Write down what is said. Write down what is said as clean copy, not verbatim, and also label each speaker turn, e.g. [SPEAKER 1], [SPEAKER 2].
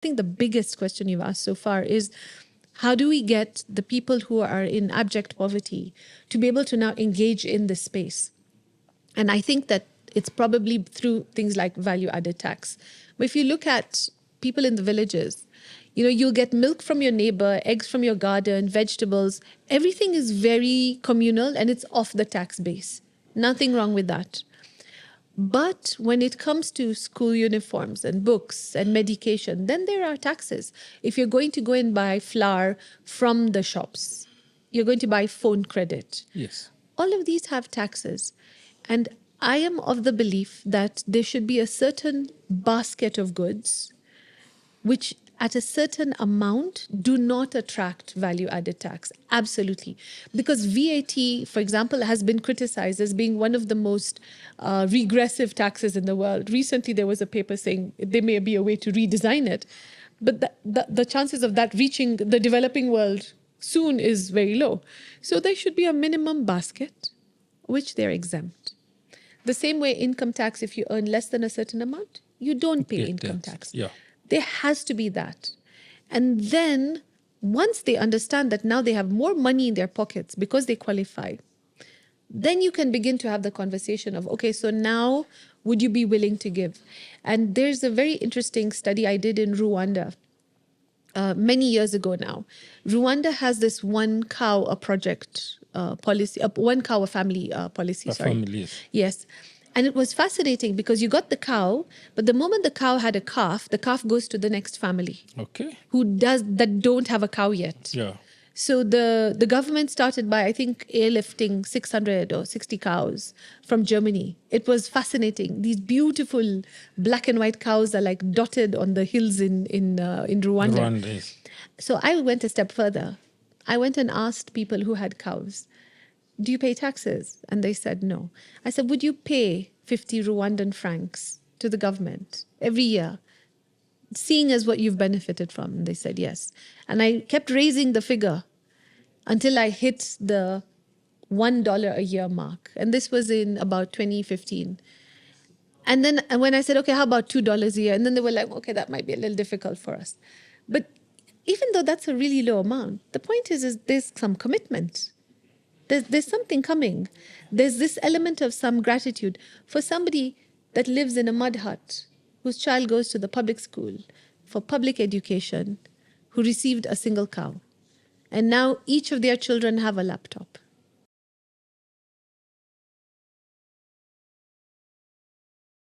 [SPEAKER 1] think the biggest question you've asked so far is, how do we get the people who are in abject poverty to be able to now engage in this space? And I think that it's probably through things like value-added tax. But if you look at people in the villages, you'll get milk from your neighbor, eggs from your garden, vegetables. Everything is very communal and it's off the tax base. Nothing wrong with that. But when it comes to school uniforms and books and medication, then there are taxes. If you're going to go and buy flour from the shops, you're going to buy phone credit.
[SPEAKER 2] Yes.
[SPEAKER 1] All of these have taxes. And I am of the belief that there should be a certain basket of goods which at a certain amount do not attract value-added tax. Absolutely. Because VAT, for example, has been criticized as being one of the most regressive taxes in the world. Recently, there was a paper saying there may be a way to redesign it. But the chances of that reaching the developing world soon is very low. So there should be a minimum basket, which they're exempt. The same way income tax, if you earn less than a certain amount, you don't pay income tax.
[SPEAKER 2] Yeah.
[SPEAKER 1] There has to be that. And then once they understand that now they have more money in their pockets because they qualify, then you can begin to have the conversation of, okay, so now would you be willing to give? And there's a very interesting study I did in Rwanda many years ago now. Rwanda has this one cow a project policy, one cow a family policy.
[SPEAKER 2] Family, yes.
[SPEAKER 1] Yes. And it was fascinating because you got the cow, but the moment the cow had a calf, the calf goes to the next family.
[SPEAKER 2] Okay.
[SPEAKER 1] That don't have a cow yet.
[SPEAKER 2] Yeah.
[SPEAKER 1] So the government started by, I think, airlifting 600 or 60 cows from Germany. It was fascinating. These beautiful black and white cows are like dotted on the hills in Rwanda.
[SPEAKER 2] Rwanda, yes.
[SPEAKER 1] So I went a step further. I went and asked people who had cows, do you pay taxes? And they said no. I said, would you pay 50 Rwandan francs to the government every year, seeing as what you've benefited from? And they said yes. And I kept raising the figure until I hit the $1 a year mark. And this was in about 2015. And then when I said, okay, how about $2 a year? And then they were like, okay, that might be a little difficult for us. But even though that's a really low amount, the point is there's some commitment. There's something coming. There's this element of some gratitude for somebody that lives in a mud hut, whose child goes to the public school for public education, who received a single cow. And now each of their children have a laptop.